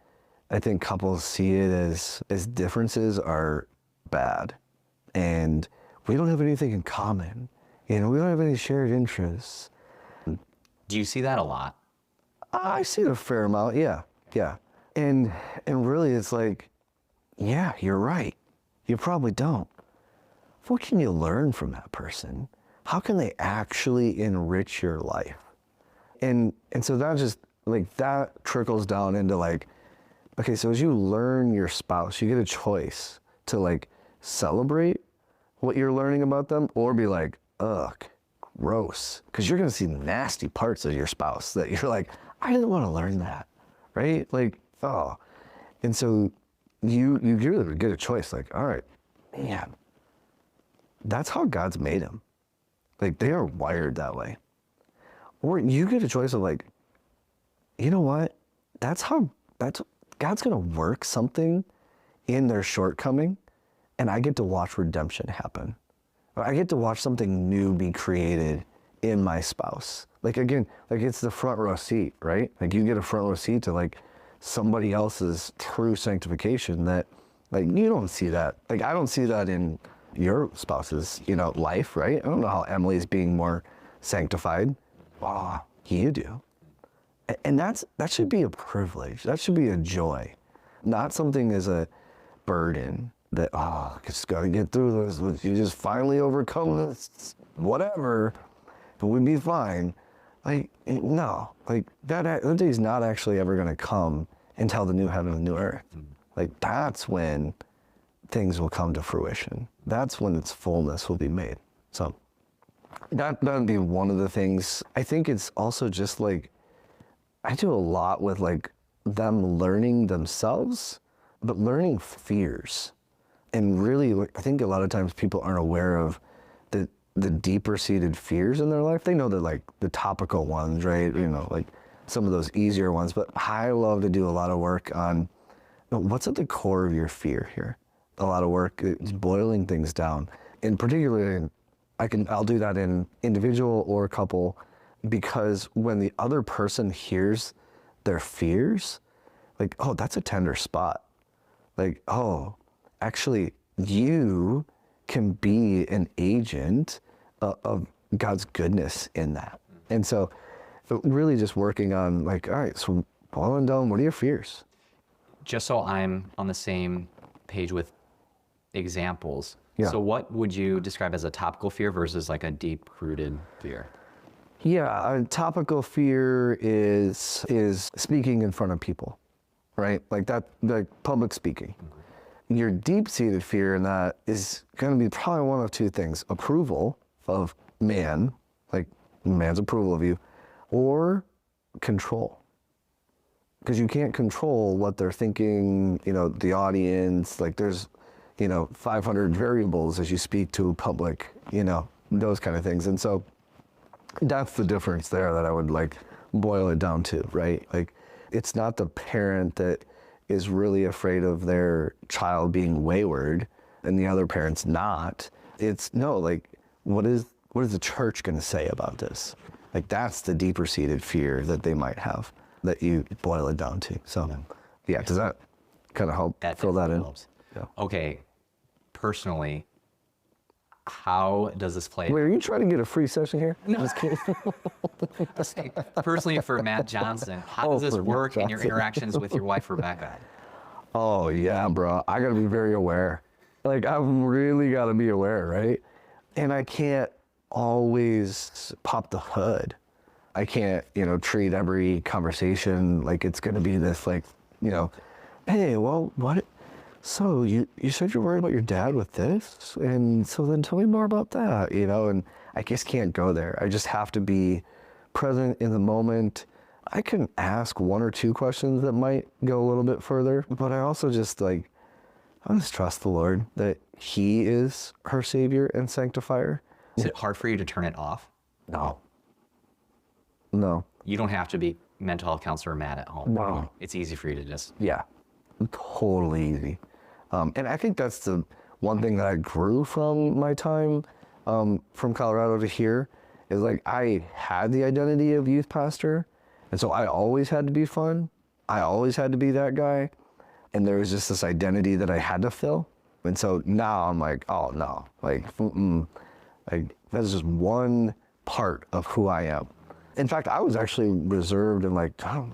I think couples see it as differences are bad, and we don't have anything in common. We don't have any shared interests. Do you see that a lot? I see it a fair amount, yeah. And really, it's like, yeah, you're right. You probably don't. What can you learn from that person? How can they actually enrich your life? And so that just, like, that trickles down into, like, okay, so as you learn your spouse, you get a choice to, like, celebrate what you're learning about them, or be like, ugh, gross. Because you're going to see nasty parts of your spouse that you're like, I didn't want to learn that, right? Like, oh. And so you really get a choice, like, all right, man, that's how God's made him. Like, they are wired that way. Or you get a choice of, like, you know what? That's God's going to work something in their shortcoming, and I get to watch redemption happen. I get to watch something new be created in my spouse. Like, again, like, it's the front row seat, right? Like, you get a front row seat to, like, somebody else's true sanctification that, like, you don't see that. Like, I don't see that in your spouse's, life, right? I don't know how Emily's being more sanctified. Wow, you do. And that should be a privilege. That should be a joy. Not something as a burden that, I just gotta get through this. You just finally overcome this, whatever, but we'd be fine. Like, no, like, that day's not actually ever gonna come until the new heaven and new earth. Like, that's when things will come to fruition. That's when its fullness will be made. So that would be one of the things. I think it's also just like, I do a lot with, like, them learning themselves, but learning fears. And really, I think a lot of times people aren't aware of the deeper seated fears in their life. They know the, like, the topical ones, right? Like some of those easier ones, but I love to do a lot of work on what's at the core of your fear here. A lot of work is boiling things down. And particularly, I'll do that in individual or couple, because when the other person hears their fears, like, oh, that's a tender spot. Like, oh, actually, you can be an agent of God's goodness in that. And so really just working on, like, all right, so boiling down, what are your fears? Just so I'm on the same page with examples. Yeah. So what would you describe as a topical fear versus like a deep-rooted fear? Yeah, a topical fear is speaking in front of people, right? Like that, like public speaking. Mm-hmm. Your deep-seated fear in that is going to be probably one of two things: approval of man, like man's approval of you, or control. Because you can't control what they're thinking, the audience, like there's, 500 variables as you speak to public, those kind of things. And so that's the difference there that I would like boil it down to, right? Like, it's not the parent that is really afraid of their child being wayward and the other parent's not. It's no, like, what is the church going to say about this? Like, that's the deeper seated fear that they might have that you boil it down to. So, yeah, does that kind of help fill that in? Helps. Yeah. Okay, personally, how does this play? Wait, are you trying to get a free session here? No. Just kidding. Personally, for Matt Johnson, how does this work in your interactions with your wife, Rebecca? Oh, yeah, bro. I got to be very aware. Like, I've really got to be aware, right? And I can't always pop the hood. I can't, treat every conversation like it's going to be this, like, hey, well, what? So you said you're worried about your dad with this? And so then tell me more about that, and I just can't go there. I just have to be present in the moment. I can ask one or two questions that might go a little bit further, but I also just I just trust the Lord that He is her Savior and Sanctifier. Is it hard for you to turn it off? No. You don't have to be mental health counselor Matt at home. No. It's easy for you to just... Yeah, totally easy. And I think that's the one thing that I grew from my time from Colorado to here is like I had the identity of youth pastor. And so I always had to be fun. I always had to be that guy. And there was just this identity that I had to fill. And so now I'm like, oh no, like that's just one part of who I am. In fact, I was actually reserved and like, oh,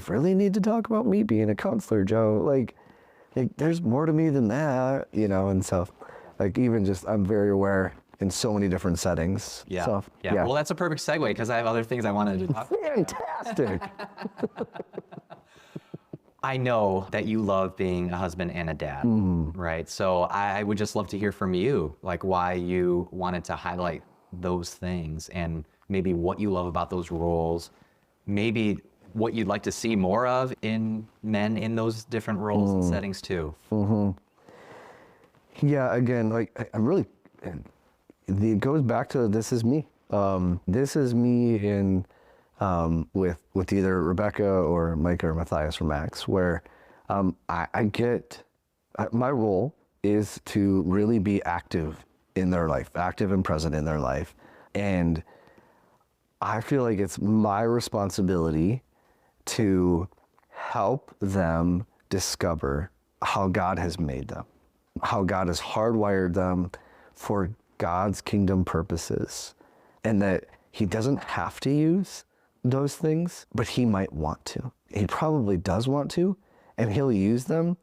really need to talk about me being a counselor, Joe? Like there's more to me than that, and so like even just I'm very aware in so many different settings. Yeah. So, yeah. Well, that's a perfect segue because I have other things I wanted to talk about. Fantastic. I know that you love being a husband and a dad, right? So I would just love to hear from you, like why you wanted to highlight those things and maybe what you love about those roles, maybe what you'd like to see more of in men in those different roles and settings too. Yeah, again, like I'm really, it goes back to this is me. This is me in with either Rebecca or Micah or Matthias or Max, where I get my role is to really be active in their life, active and present in their life, and I feel like it's my responsibility to help them discover how God has made them, how God has hardwired them for God's kingdom purposes, and that He doesn't have to use those things, but He might want to. He probably does want to, and He'll use them,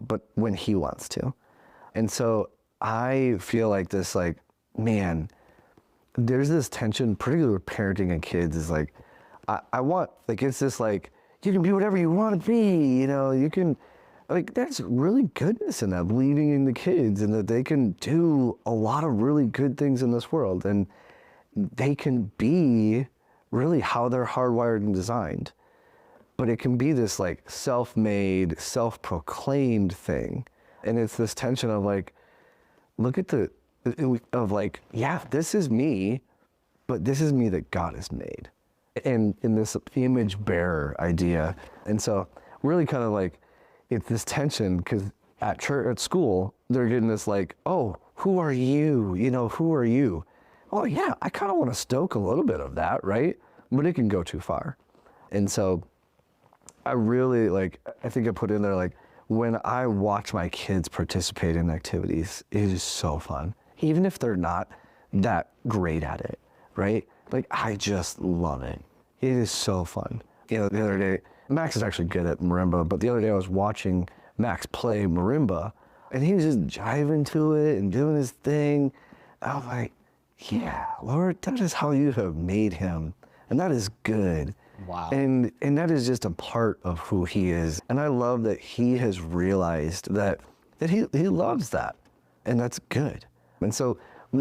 but when He wants to. And so I feel like this, like, man, there's this tension, particularly with parenting and kids, is like, I want, like, it's this like, you can be whatever you want to be, you can, like, there's really goodness in that, believing in the kids and that they can do a lot of really good things in this world. And they can be really how they're hardwired and designed. But it can be this like self-made, self-proclaimed thing. And it's this tension of like, look at yeah, this is me, but this is me that God has made. And in this image bearer idea. And so really kind of like, it's this tension because at church, at school, they're getting this like, oh, who are you? Who are you? Oh yeah, I kind of want to stoke a little bit of that, right? But it can go too far. And so I really I think I put in there like, when I watch my kids participate in activities, it is so fun. Even if they're not that great at it, right? Like, I just love it. It is so fun. The other day, Max is actually good at marimba, but the other day I was watching Max play marimba, and he was just jiving to it and doing his thing. I was like, yeah, Lord, that is how you have made him, and that is good. Wow. And that is just a part of who he is. And I love that he has realized that he loves that, and that's good. And so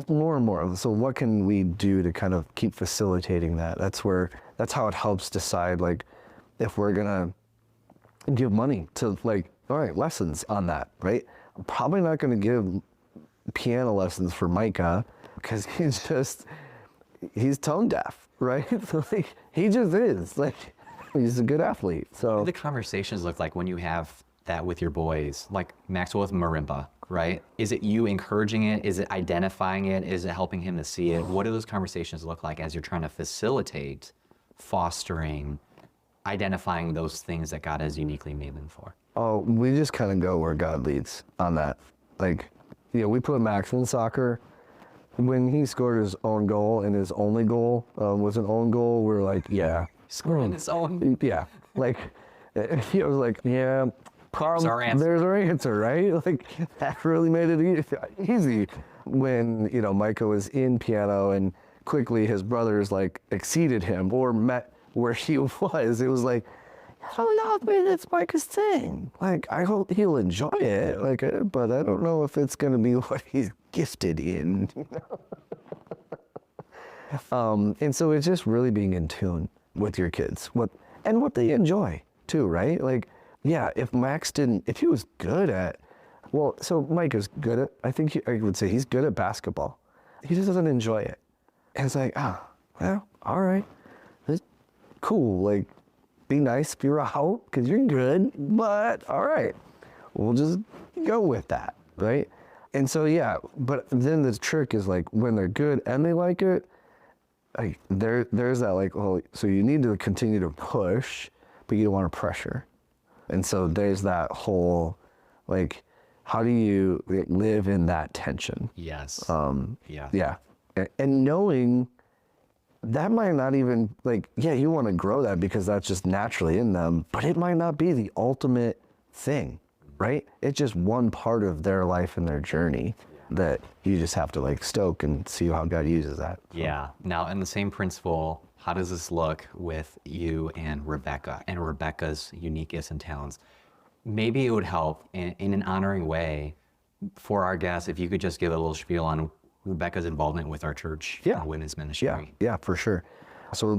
more and more, so what can we do to kind of keep facilitating that? That's how it helps decide, like, if we're gonna give money to, like, all right, lessons on that, right? probably not going to give piano lessons for Micah because he's tone deaf, right? Like, he just is. Like, he's a good athlete. So What do the conversations look like when you have that with your boys, like Maxwell with marimba, right? Is it you encouraging it? Is it identifying it? Is it helping him to see it? What do those conversations look like as you're trying to facilitate, fostering, identifying those things that God has uniquely made them for? oh, we just kind of go where God leads on that. Like, we put Max in soccer. When he scored his own goal, and his only goal was an own goal, we're like, yeah. Scoring his own? Yeah. Like, he was like, yeah. There's our answer. There's our answer, right? Like, that really made it easy. When, Micah was in piano and quickly his brothers, like, exceeded him or met where he was, it was like, I don't know if it's Micah's thing. Like, I hope he'll enjoy it, like, but I don't know if it's going to be what he's gifted in. And so it's just really being in tune with your kids, what they enjoy too, right? Like, yeah, if he was good at, so Mike is good at, I would say he's good at basketball. He just doesn't enjoy it. And it's like, well, all right, that's cool. Like, be nice if you're out because you're good, but all right, we'll just go with that, right? And so, yeah, but then the trick is like when they're good and they like it, like there's that like, so you need to continue to push, but you don't want to pressure. And so there's that whole, like, how do you live in that tension? Yes. Yeah. And knowing that might not even, like, yeah, you want to grow that because that's just naturally in them, but it might not be the ultimate thing, right? It's just one part of their life and their journey that you just have to, like, stoke and see how God uses that. So. Yeah. Now, in the same principle, how does this look with you and Rebecca and Rebecca's unique gifts and talents? Maybe it would help in an honoring way for our guests if you could just give a little spiel on Rebecca's involvement with our church and women's ministry. Yeah, for sure. So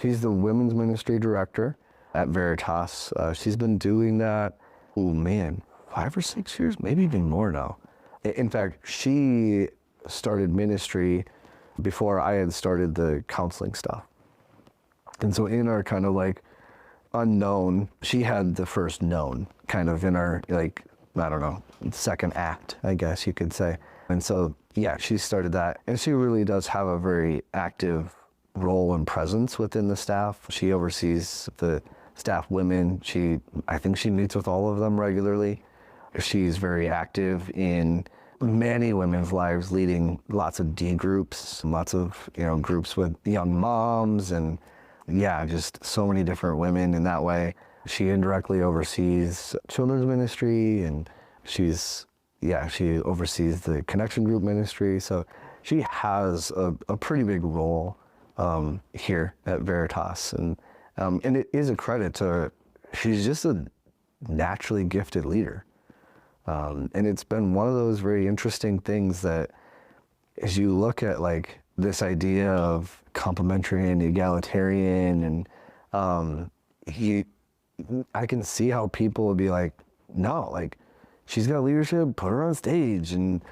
she's the women's ministry director at Veritas. She's been doing that, 5 or 6 years, maybe even more now. In fact, she started ministry before I had started the counseling stuff. And so in our kind of like unknown, she had the first known kind of in our, like, I don't know, second act, I guess you could say. And so, yeah, she started that. And she really does have a very active role and presence within the staff. She oversees the staff women. I think she meets with all of them regularly. She's very active in many women's lives, leading lots of D groups, lots of, groups with young moms, and yeah, just so many different women in that way. She indirectly oversees children's ministry, and she oversees the connection group ministry. So she has a pretty big role here at Veritas, and it is a credit to her. She's just a naturally gifted leader. And it's been one of those very interesting things that as you look at like this idea of complementary and egalitarian, and I can see how people would be like, no, like, she's got leadership, put her on stage, and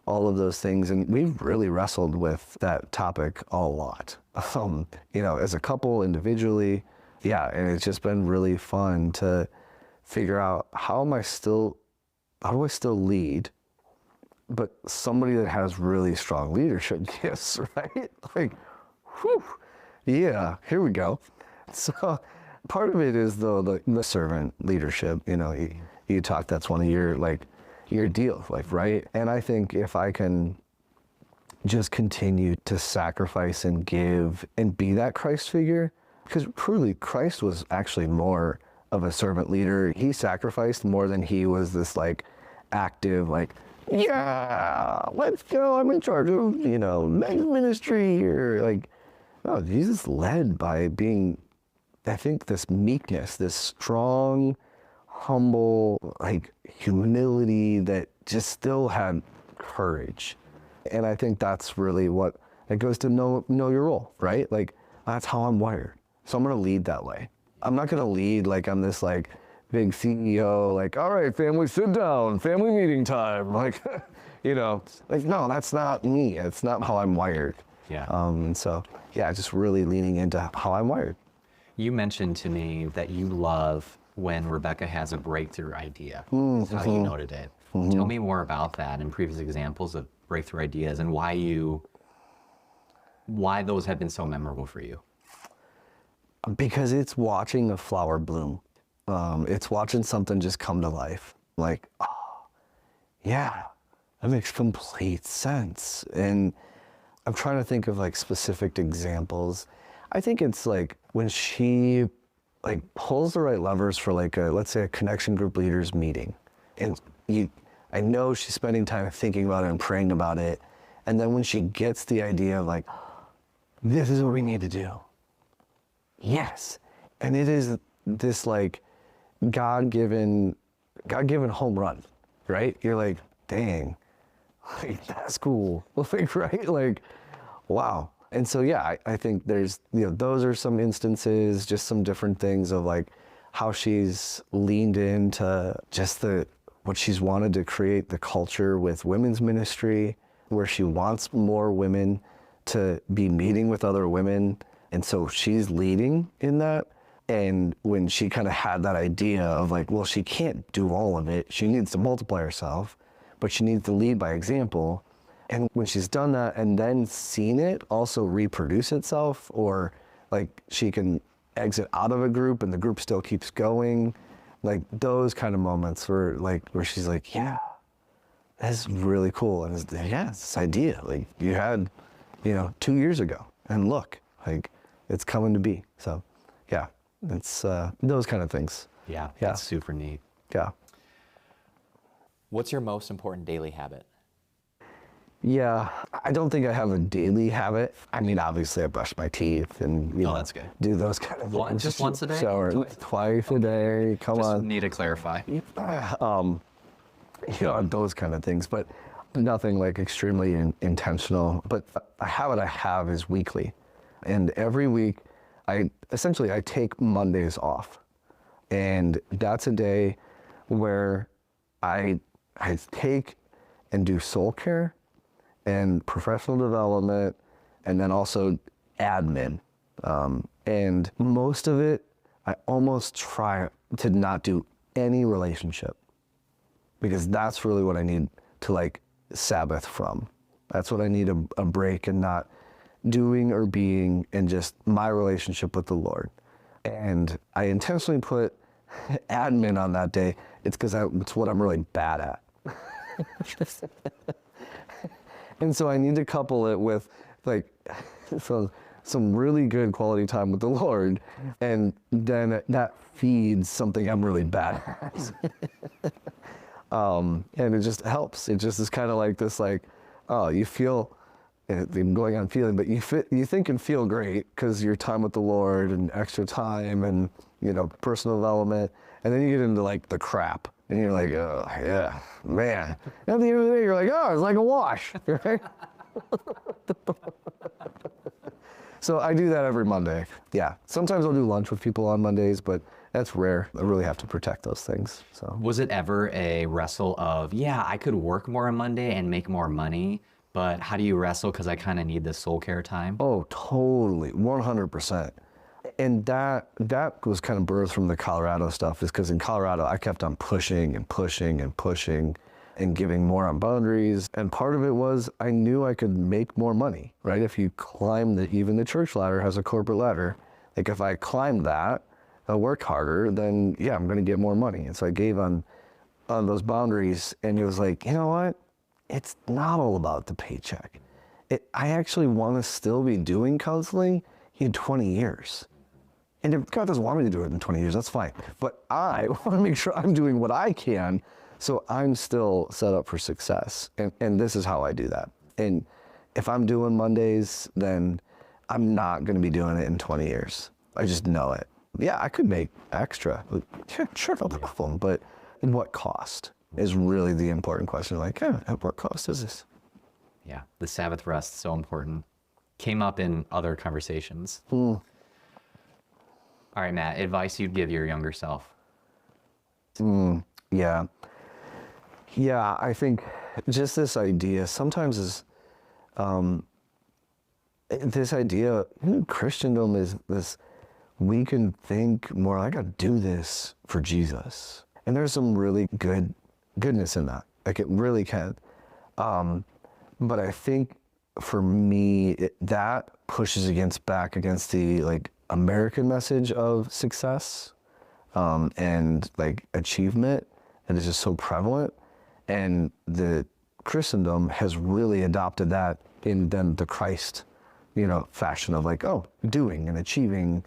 all of those things. And we've really wrestled with that topic a lot, as a couple, individually. Yeah, and it's just been really fun to figure out how do I still lead, but somebody that has really strong leadership gifts, right? Like, whew, yeah, here we go. So part of it is though the servant leadership. You talk, that's one of your deals, like, right? And I think if I can just continue to sacrifice and give and be that Christ figure, because truly Christ was actually more of a servant leader. He sacrificed more than he was this like active, like, yeah, let's go, I'm in charge of, men's ministry here. Like, no, Jesus led by being, I think, this meekness, this strong, humble, like, humility that just still had courage. And I think that's really what it goes to know your role, right? Like, that's how I'm wired. So I'm going to lead that way. I'm not going to lead like I'm this like big CEO, like, all right, family, sit down, family meeting time. Like, like, no, that's not me. It's not how I'm wired. Yeah. And so, yeah, just really leaning into how I'm wired. You mentioned to me that you love when Rebecca has a breakthrough idea. That's how you noted it. Tell me more about that and previous examples of breakthrough ideas and why those have been so memorable for you. Because it's watching a flower bloom. It's watching something just come to life. Like, oh, yeah, that makes complete sense. And I'm trying to think of like specific examples. I think it's like when she like pulls the right levers for like let's say a connection group leaders meeting. And I know she's spending time thinking about it and praying about it. And then when she gets the idea of like, this is what we need to do. Yes. And it is this like God-given home run, right? You're like, dang, like, that's cool. Like, right? Like, wow. And so, yeah, I think there's, those are some instances, just some different things of like how she's leaned into just what she's wanted to create the culture with women's ministry, where she wants more women to be meeting with other women. And so she's leading in that. And when she kind of had that idea of like, well, she can't do all of it. She needs to multiply herself, but she needs to lead by example. And when she's done that and then seen it also reproduce itself, or like she can exit out of a group and the group still keeps going, like those kind of moments where she's like, yeah, that's really cool. And it's this idea like you had, 2 years ago, and look, like it's coming to be. So yeah, it's those kind of things. Yeah, that's super neat. Yeah. What's your most important daily habit? Yeah, I don't think I have a daily habit. I mean, obviously I brush my teeth and, that's good. do those kind of things. Just once a day? Shower twice a day, come on. Just need to clarify. Those kind of things, but nothing like extremely intentional. But a habit I have is weekly. And every week, I take Mondays off. And that's a day where I take and do soul care and professional development, and then also admin. And most of it, I almost try to not do any relationship, because that's really what I need to like Sabbath from. That's what I need a break and not doing or being, and just my relationship with the Lord. And I intentionally put admin on that day. It's because it's what I'm really bad at. And so I need to couple it with like some really good quality time with the Lord, and then that feeds something I'm really bad at. And it just helps. It just is kind of like this, like, oh, you feel, I'm going on feeling, but you think and feel great because your time with the Lord and extra time and, personal development. And then you get into like the crap and you're like, oh yeah, man. And at the end of the day, you're like, oh, it's like a wash, right? So I do that every Monday. Yeah. Sometimes I'll do lunch with people on Mondays, but that's rare. I really have to protect those things. So was it ever a wrestle of, yeah, I could work more on Monday and make more money, but how do you wrestle because I kind of need this soul care time? Oh, totally, 100%. And that was kind of birthed from the Colorado stuff, is because in Colorado, I kept on pushing and pushing and pushing and giving more on boundaries. And part of it was I knew I could make more money, right? If you climb even the church ladder has a corporate ladder. Like if I climbed that, I work harder, then yeah, I'm gonna get more money. And so I gave on those boundaries, and it was like, you know what? It's not all about the paycheck. I actually wanna still be doing counseling in 20 years. And if God doesn't want me to do it in 20 years, that's fine. But I want to make sure I'm doing what I can so I'm still set up for success. And this is how I do that. And if I'm doing Mondays, then I'm not going to be doing it in 20 years. I just know it. Yeah, I could make extra. Sure, no problem. But at what cost is really the important question. Like, at what cost is this? Yeah, the Sabbath rest, so important. Came up in other conversations. All right, Matt, advice you'd give your younger self. Yeah. Yeah, I think just this idea sometimes is this idea, Christendom is this, we can think more, I gotta do this for Jesus. And there's some really goodness in that. Like it really can. But I think for me, that pushes back against the like American message of success and like achievement, and it's just so prevalent. And the Christendom has really adopted that in then the Christ, fashion of like, oh, doing and achieving,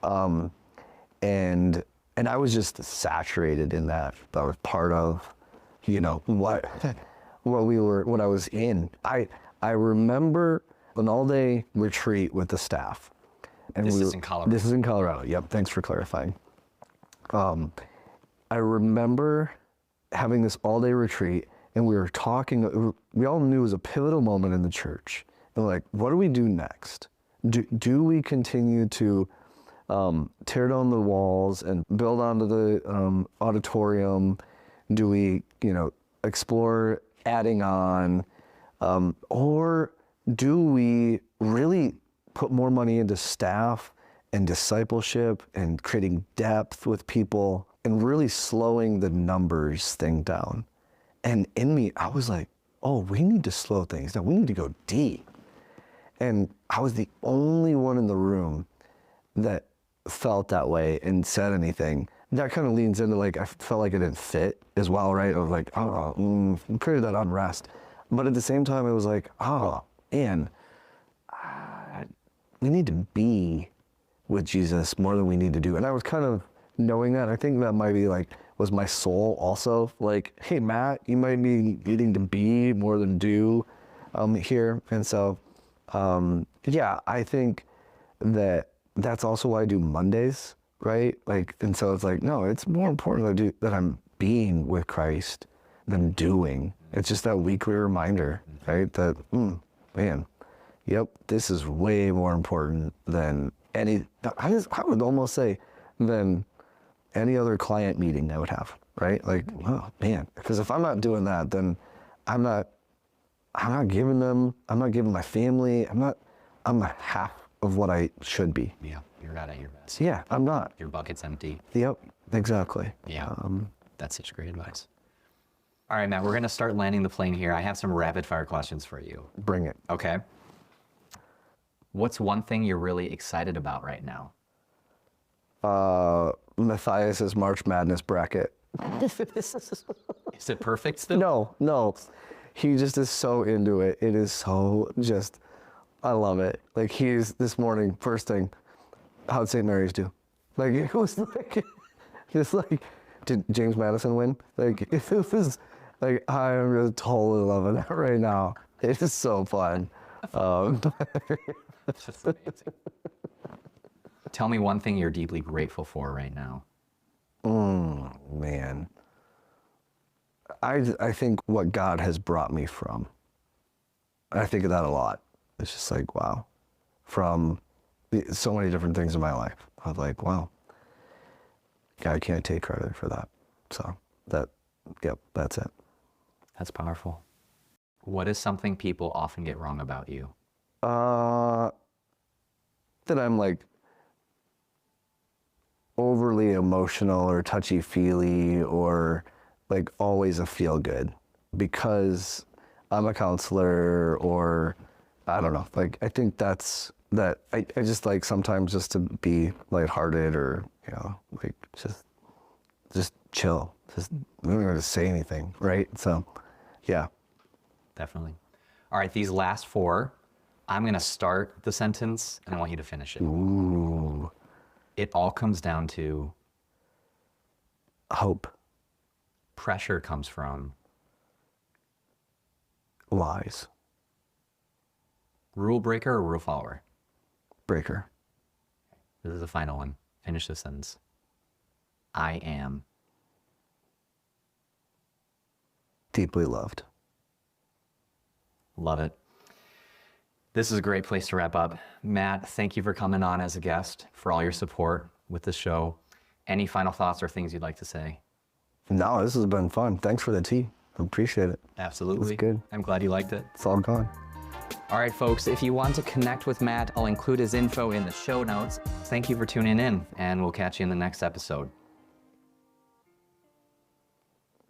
and I was just saturated in that. That was part of, what what I was in. I remember an all-day retreat with the staff, and This is in Colorado. This is in Colorado. Yep. Thanks for clarifying. I remember having this all-day retreat, and we were talking. We all knew it was a pivotal moment in the church. And like, what do we do next? Do we continue to tear down the walls and build onto the auditorium? Do we, explore adding on, or do we really put more money into staff and discipleship and creating depth with people and really slowing the numbers thing down? And in me, I was like, oh, we need to slow things down. We need to go deep. And I was the only one in the room that felt that way and said anything. That kind of leans into like, I felt like it didn't fit as well, right? I was like, created that unrest. But at the same time, it was like, oh, man, we need to be with Jesus more than we need to do. And I was kind of knowing that. I think that might be like, was my soul also like, hey, Matt, you might be needing to be more than do here. And so, yeah, I think that that's also why I do Mondays, right? Like, and so it's like, no, it's more important that I'm being with Christ than doing. It's just that weekly reminder, right? That, man, yep, this is way more important than I would almost say than any other client meeting I would have, right? Like, oh man, because if I'm not doing that, then I'm not giving my family, I'm not half of what I should be. Yeah, you're not at your best. Yeah, I'm not. Your bucket's empty. Yep, exactly. Yeah, that's such great advice. All right, Matt, we're gonna start landing the plane here. I have some rapid fire questions for you. Bring it. Okay. What's one thing you're really excited about right now? Matthias's March Madness bracket. Is it perfect still? No. He just is so into it. It is so just, I love it. Like he's, this morning, first thing, how'd St. Mary's do? Like it was like, it's like, did James Madison win? Like it was like, I am just totally loving that right now. It is so fun. It's just amazing. Tell me one thing you're deeply grateful for right now. Man. I think what God has brought me from. I think of that a lot. It's just like, wow. From so many different things in my life. I was like, wow. God can't take credit for that. So that's it. That's powerful. What is something people often get wrong about you? That I'm like overly emotional or touchy-feely or like always a feel-good because I'm a counselor or I don't know. Like I think that's that I just like sometimes just to be lighthearted or like just chill. Just I'm not gonna say anything, right? So yeah. Definitely. All right, these last four, I'm gonna start the sentence and I want you to finish it. Ooh. It all comes down to Hope. pressure comes from Lies. rule breaker or rule follower. Breaker. This is the final one. Finish this sentence. I am. Deeply loved. Love it. This is a great place to wrap up. Matt, thank you for coming on as a guest, for all your support with the show. Any final thoughts or things you'd like to say? No, this has been fun. Thanks for the tea. I appreciate it. Absolutely. It's good. I'm glad you liked it. It's all gone. All right, folks, if you want to connect with Matt, I'll include his info in the show notes. Thank you for tuning in, and we'll catch you in the next episode.